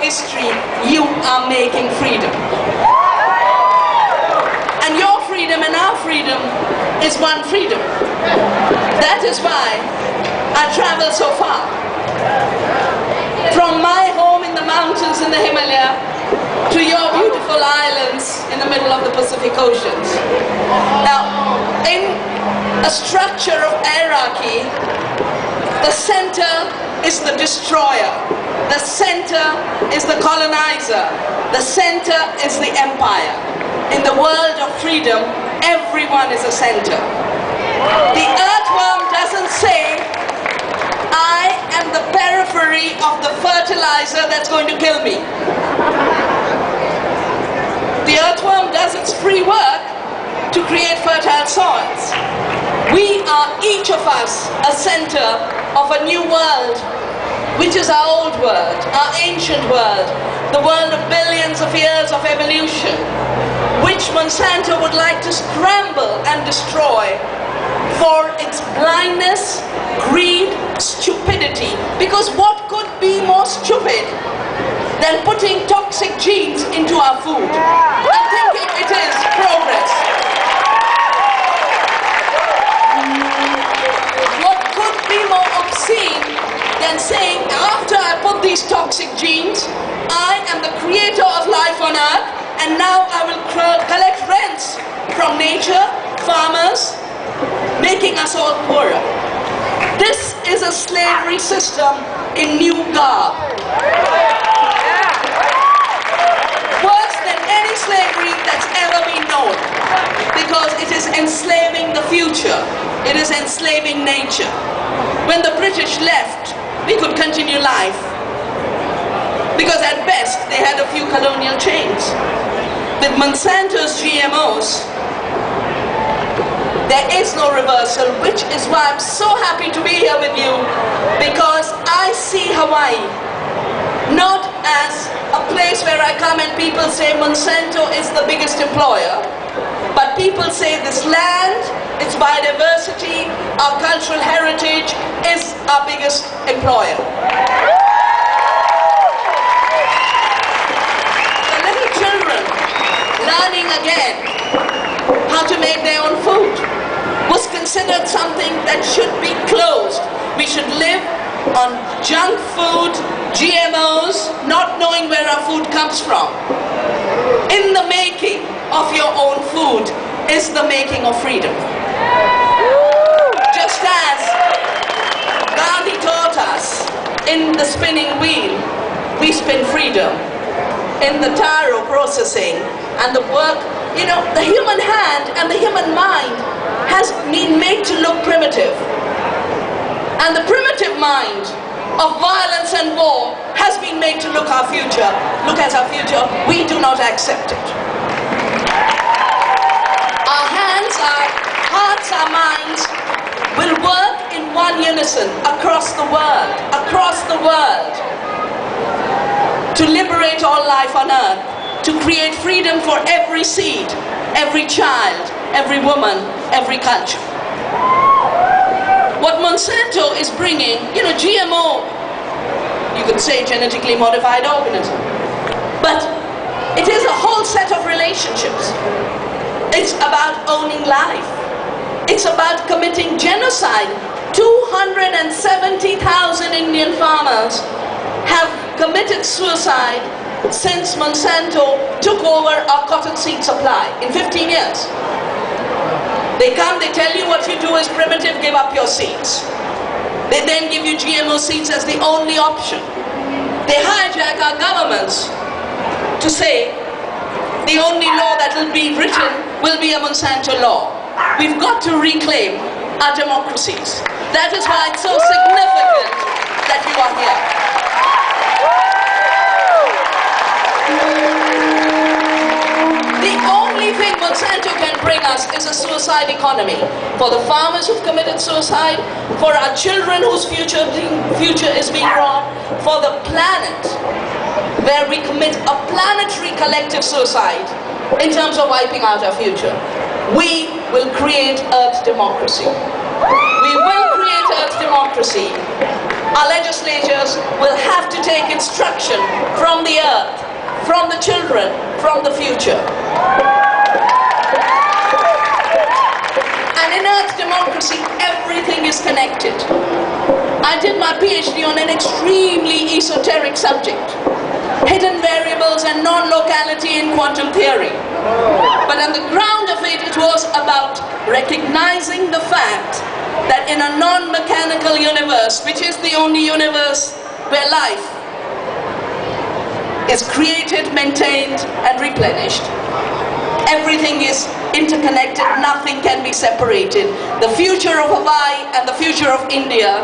history, you are making freedom. And your freedom and our freedom is one freedom. That is why I travel so far. From my home in the mountains in the Himalaya to your beautiful islands in the middle of the Pacific Oceans. Now, in a structure of hierarchy, the center is the destroyer. The center is the colonizer. The center is the empire. In the world of freedom, everyone is a center. The earthworm doesn't say, I am the periphery of the fertilizer that's going to kill me. The earthworm does its free work to create fertile soils. We are, each of us, a center of a new world, which is our old world, our ancient world, the world of billions of years of evolution, which Monsanto would like to scramble and destroy for its blindness, greed, stupidity. Because what could be more stupid than putting toxic genes into our food and thinking it is progress? What could be more obscene than saying, after I put these toxic genes, I am the creator of life on earth, and now I will collect rents from nature, farmers, making us all poorer. This is a slavery system in new garb. Worse than any slavery that's ever been known, because it is enslaving the future. It is enslaving nature. When the British left, we could continue life, because at best they had a few colonial chains. With Monsanto's GMOs, there is no reversal, which is why I'm so happy to be here with you, because I see Hawaii not as a place where I come and people say Monsanto is the biggest employer, but people say this land, its biodiversity, our cultural heritage is our biggest employer. The little children learning again how to make their own food was considered something that should be closed. We should live on junk food, GMOs, not knowing where our food comes from. In the making of your own food is the making of freedom. Just as Gandhi taught us, in the spinning wheel, we spin freedom. In the taro processing and the work, the human hand and the human mind has been made to look primitive. And the primitive mind of violence and war has been made to look our future. Look at our future. We do not accept it. Our hands, our hearts, our minds will work in one unison across the world, to liberate all life on earth, to create freedom for every seed, every child, every woman, every culture. What Monsanto is bringing, GMO, you could say genetically modified organism, but it is a whole set of relationships. It's about owning life. It's about committing genocide. 270,000 Indian farmers have committed suicide since Monsanto took over our cotton seed supply in 15 years. They come, they tell you what you do is primitive, give up your seeds. They then give you GMO seeds as the only option. They hijack our governments to say the only law that will be written will be a Monsanto law. We've got to reclaim our democracies. That is why it's so significant that you are here. The only thing Monsanto can bring us is a suicide economy. For the farmers who've committed suicide, for our children whose future is being wrought, for the planet, where we commit a planetary collective suicide in terms of wiping out our future. We will create Earth democracy. We will create Earth democracy Our legislators will have to take instruction from the earth, from the children, from the future. And in Earth democracy, everything is connected. I did my PhD on an extremely esoteric subject, hidden variables and non-locality in quantum theory. But on the ground of it, it was about recognizing the fact that in a non-mechanical universe, which is the only universe where life is created, maintained, and replenished, everything is interconnected, nothing can be separated. The future of Hawaii and the future of India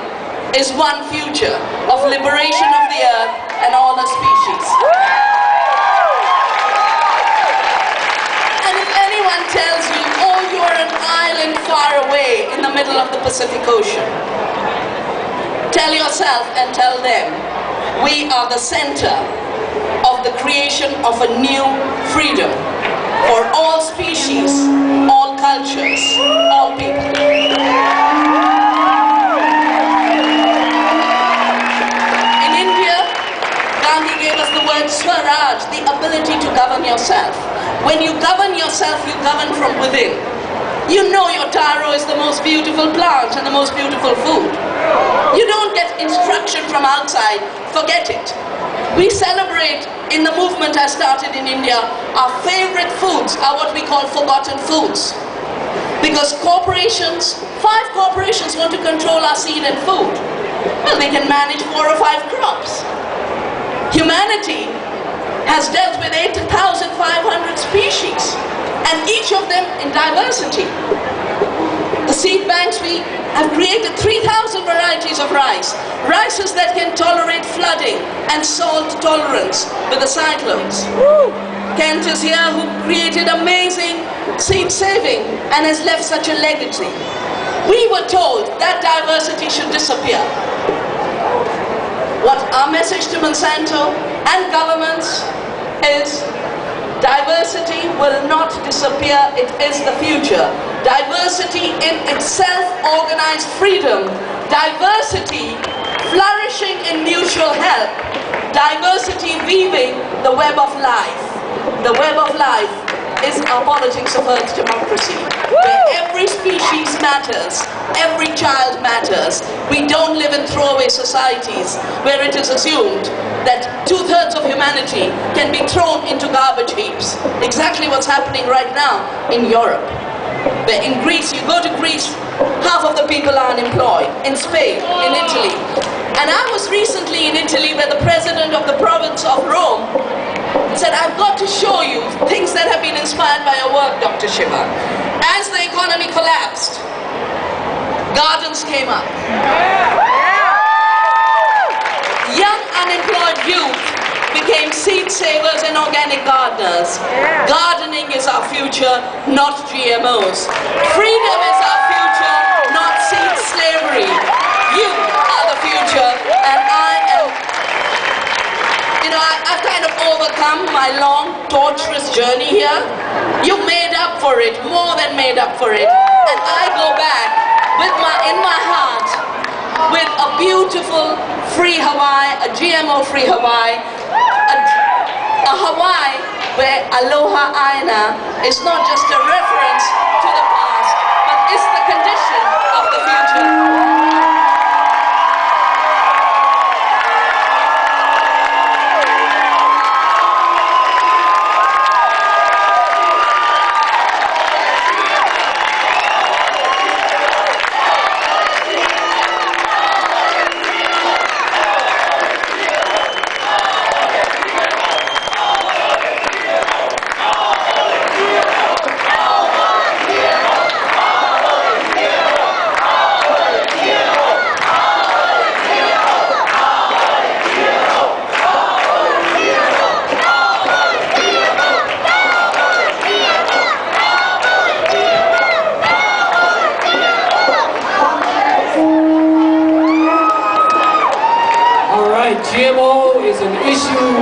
is one future of liberation of the earth and all the species. And if anyone tells you, oh, you are an island far away in the middle of the Pacific Ocean, tell yourself and tell them, we are the center of the creation of a new freedom for all species, all cultures, all people. In India, Gandhi gave us the word Swaraj, the ability to govern yourself. When you govern yourself, you govern from within. You know your taro is the most beautiful plant and the most beautiful food. You don't get instruction from outside, forget it. We celebrate, in the movement I started in India, our favorite foods are what we call forgotten foods. Because corporations, 5 corporations want to control our seed and food. Well, they can manage 4 or 5 crops. Humanity has dealt with 8,500 species, and each of them in diversity. The seed banks, we have created 3,000 varieties of rice. Rices that can tolerate flooding and salt tolerance with the cyclones. Kent is here, who created amazing seed saving and has left such a legacy. We were told that diversity should disappear. What our message to Monsanto and governments is, diversity will not disappear, it is the future. Diversity in itself, organized freedom. Diversity flourishing in mutual help. Diversity weaving the web of life. The web of life is our politics of Earth democracy, where every species matters, every child matters. We don't live in throwaway societies where it is assumed that 2/3 of humanity can be thrown into garbage heaps. Exactly what's happening right now in Europe. Where in Greece, you go to Greece, half of the people are unemployed. In Spain, in Italy. And I was recently in Italy where the president of the province of Rome said, I've got to show you things that have been inspired by your work, Dr. Shiva. As the economy collapsed, gardens came up. Young unemployed youth became seed savers and organic gardeners. Gardening is our future, not GMOs. Freedom is our future, not seed slavery. You are the future, and I am, I've kind of overcome my long, torturous journey here. You made up for it, more than made up for it. And I go back in my heart with a beautiful free Hawaii, a GMO-free Hawaii, a Hawaii where Aloha Aina is not just a reference to the past, but is the condition of the future. GMO is an issue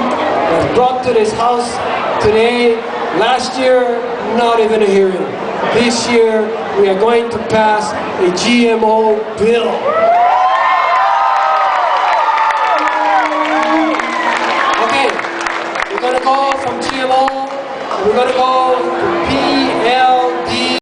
that's brought to this house today. Last year, not even a hearing. This year, we are going to pass a GMO bill. gonna go